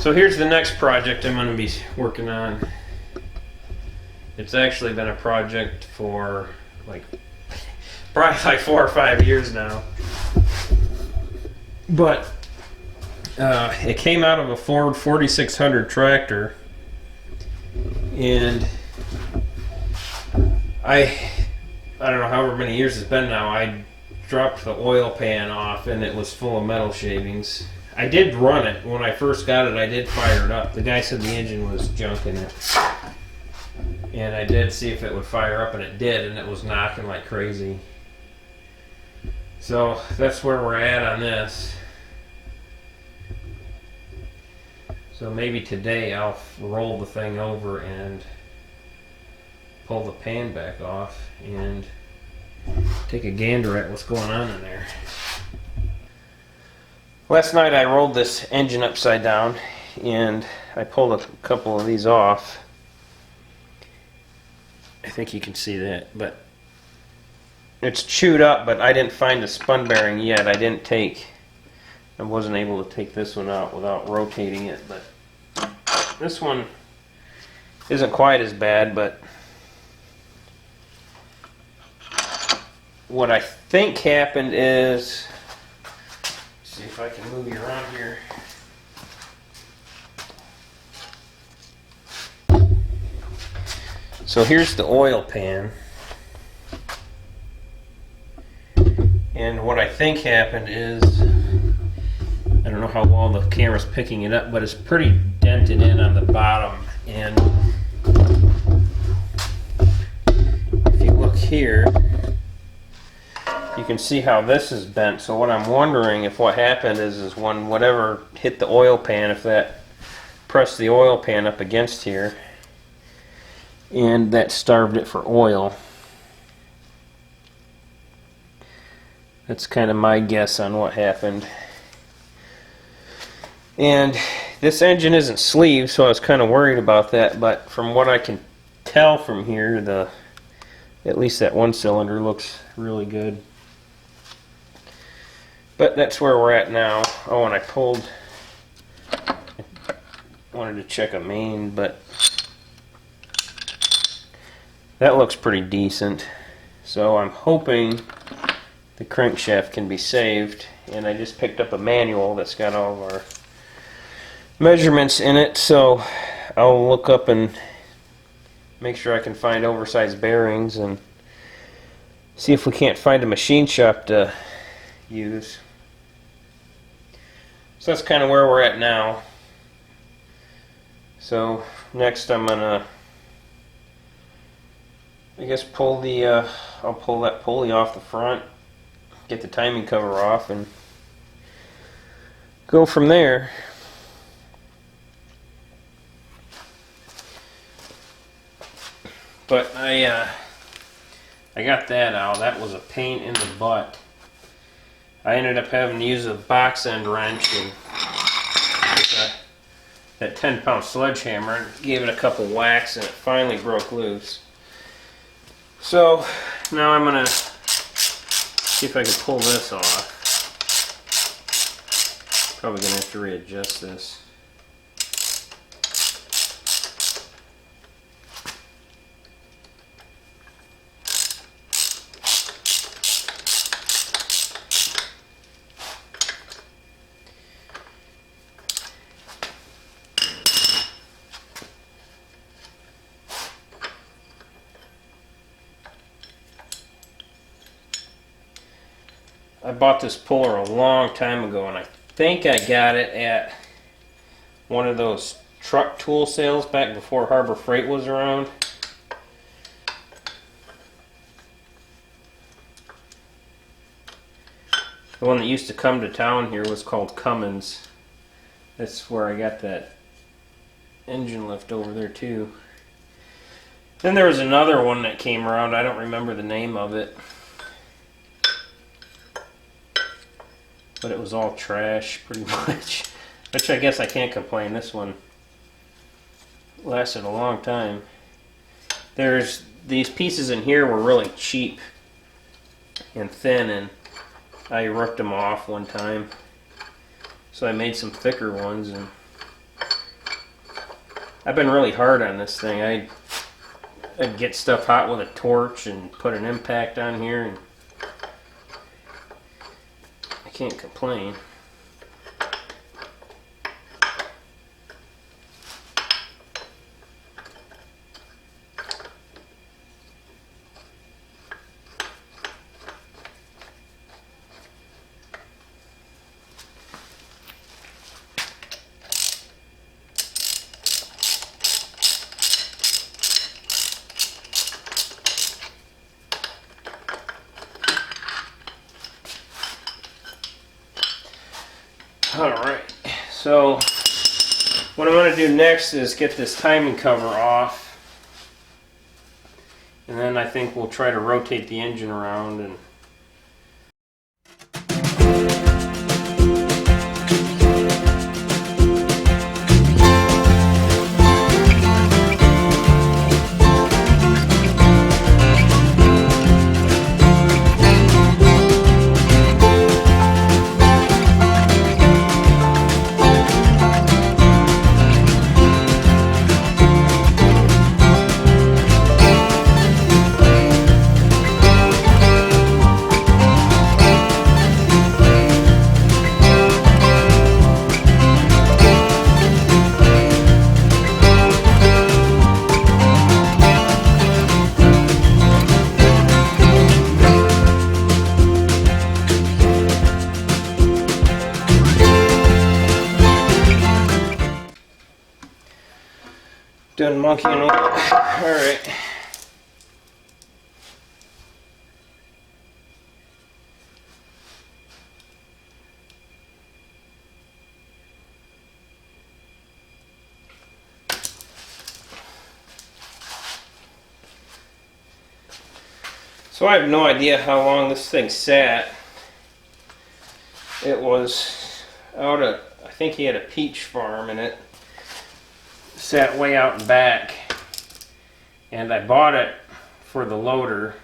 So here's the next project I'm going to be working on. It's actually been a project for probably like 4 or 5 years now. But it came out of a Ford 4600 tractor, and I don't know however many years it's been now, I dropped the oil pan off and it was full of metal shavings. I did run it. When I first got it, I did fire it up. The guy said the engine was junk in it. And I did see if it would fire up, and it did, and it was knocking like crazy. So that's where we're at on this. So maybe today I'll roll the thing over and pull the pan back off and take a gander at what's going on in there. Last night I rolled this engine upside down and I pulled a couple of these off. I think you can see that, but it's chewed up, but I didn't find the spun bearing yet. I wasn't able to take this one out without rotating it, but this one isn't quite as bad. But what I think happened is, see if I can move you around here. So here's the oil pan. And what I think happened is, I don't know how well the camera's picking it up, but it's pretty dented in on the bottom. And if you look here, you can see how this is bent. So what I'm wondering if what happened is when whatever hit the oil pan, if that pressed the oil pan up against here, and that starved it for oil. That's kind of my guess on what happened. And this engine isn't sleeved, so I was kind of worried about that, but from what I can tell from here, at least that one cylinder looks really good. But that's where we're at now. Oh, and I wanted to check a main, but that looks pretty decent. So I'm hoping the crankshaft can be saved, and I just picked up a manual that's got all of our measurements in it, so I'll look up and make sure I can find oversized bearings and see if we can't find a machine shop to use. So that's kind of where we're at now. So next I'm gonna, I guess, I'll pull that pulley off the front, get the timing cover off, and go from there. But I got that out. That was a pain in the butt. I ended up having to use a box end wrench and that 10-pound sledgehammer and gave it a couple whacks, and it finally broke loose. So now I'm gonna see if I can pull this off. Probably gonna have to readjust this. I bought this puller a long time ago, and I think I got it at one of those truck tool sales back before Harbor Freight was around. The one that used to come to town here was called Cummins. That's where I got that engine lift over there too. Then there was another one that came around. I don't remember the name of it, but it was all trash pretty much, which I guess I can't complain. This one lasted a long time. There's these pieces in here were really cheap and thin, and I ripped them off one time, so I made some thicker ones, and I've been really hard on this thing. I'd get stuff hot with a torch and put an impact on here, and I can't complain. Alright, so what I'm going to do next is get this timing cover off, and then I think we'll try to rotate the engine around and done monkeying around. Alright. So I have no idea how long this thing sat. It was out of, I think he had a peach farm in it. Sat way out in back, and I bought it for the loader.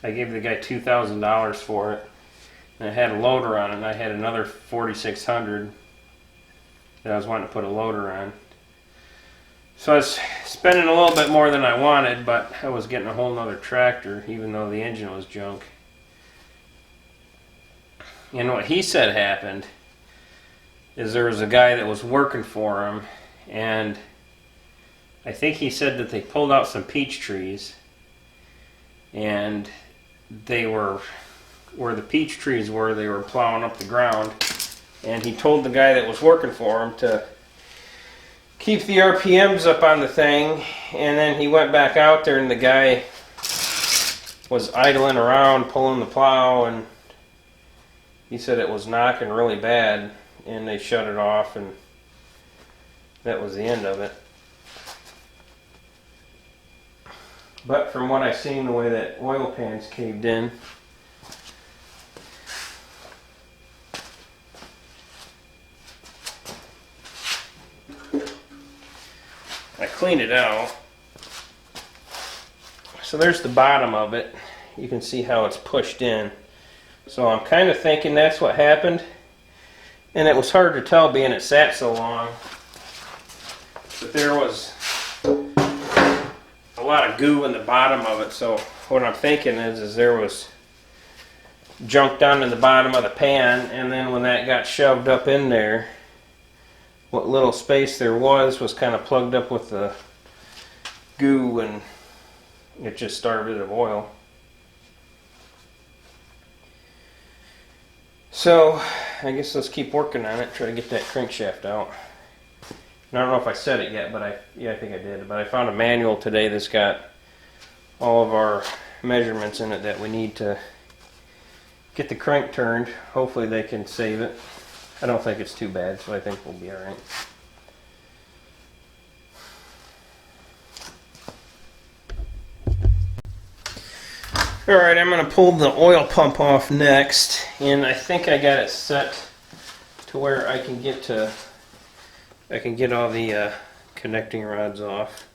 I gave the guy $2,000 for it, and it had a loader on it, and I had another $4,600 that I was wanting to put a loader on. So I was spending a little bit more than I wanted, but I was getting a whole nother tractor, even though the engine was junk. And what he said happened is there was a guy that was working for him, and I think he said that they pulled out some peach trees, and they were, where the peach trees were, they were plowing up the ground, and he told the guy that was working for him to keep the RPMs up on the thing, and then he went back out there and the guy was idling around pulling the plow, and he said it was knocking really bad. And they shut it off, and that was the end of it. But from what I've seen, the way that oil pan's caved in, I cleaned it out. So there's the bottom of it. You can see how it's pushed in. So I'm kind of thinking that's what happened. And it was hard to tell being it sat so long. But there was a lot of goo in the bottom of it. So what I'm thinking is there was junk down in the bottom of the pan. And then when that got shoved up in there, what little space there was kind of plugged up with the goo, and it just starved it of oil. So I guess let's keep working on it, try to get that crankshaft out. And I don't know if I said it yet, but I think I did. But I found a manual today that's got all of our measurements in it that we need to get the crank turned. Hopefully they can save it. I don't think it's too bad, so I think we'll be alright. Alright, I'm going to pull the oil pump off next, and I think I got it set to where I can get all the connecting rods off.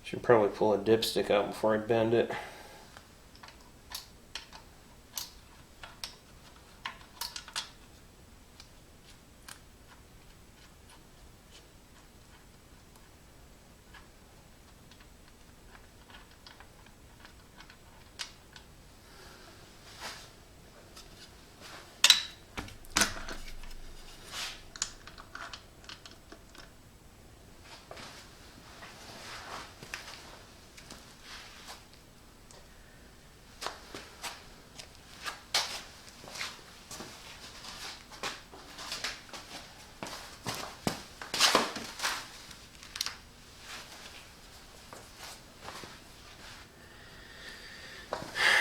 Should probably pull a dipstick out before I bend it.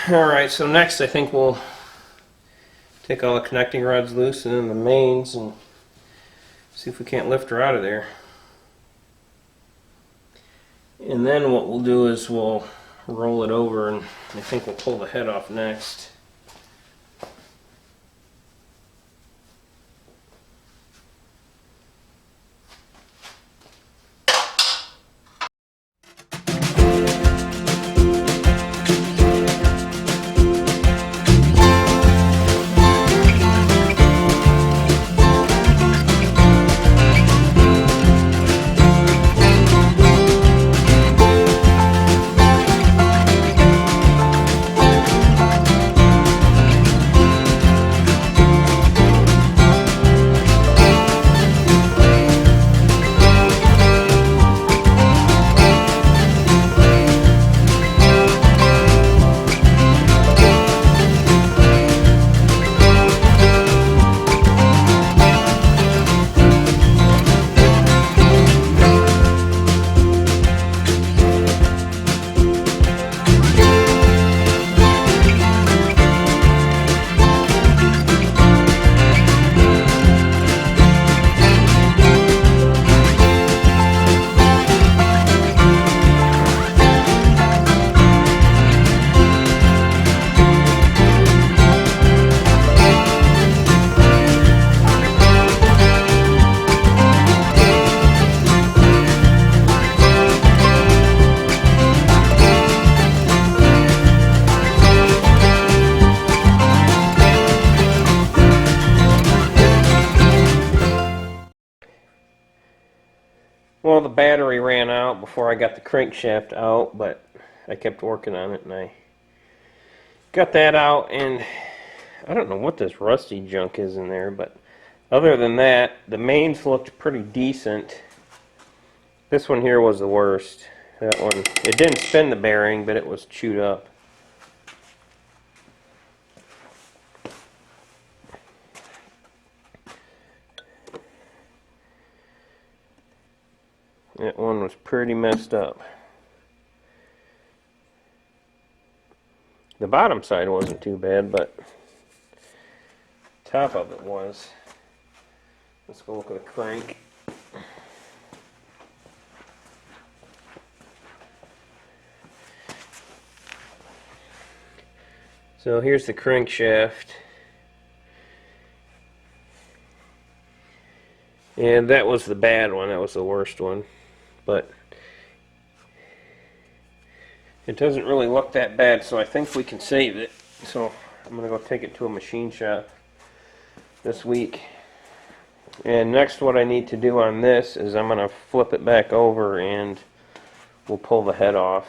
Alright, so next I think we'll take all the connecting rods loose and then the mains and see if we can't lift her out of there. And then what we'll do is we'll roll it over, and I think we'll pull the head off next. Well, the battery ran out before I got the crankshaft out, but I kept working on it and I got that out, and I don't know what this rusty junk is in there, but other than that, the mains looked pretty decent. This one here was the worst. That one, it didn't spin the bearing, but it was chewed up. That one was pretty messed up. The bottom side wasn't too bad, but top of it was. Let's go look at the crank. So here's the crankshaft. And that was the bad one, that was the worst one. But it doesn't really look that bad, so I think we can save it. So I'm going to go take it to a machine shop this week. And next what I need to do on this is I'm going to flip it back over and we'll pull the head off.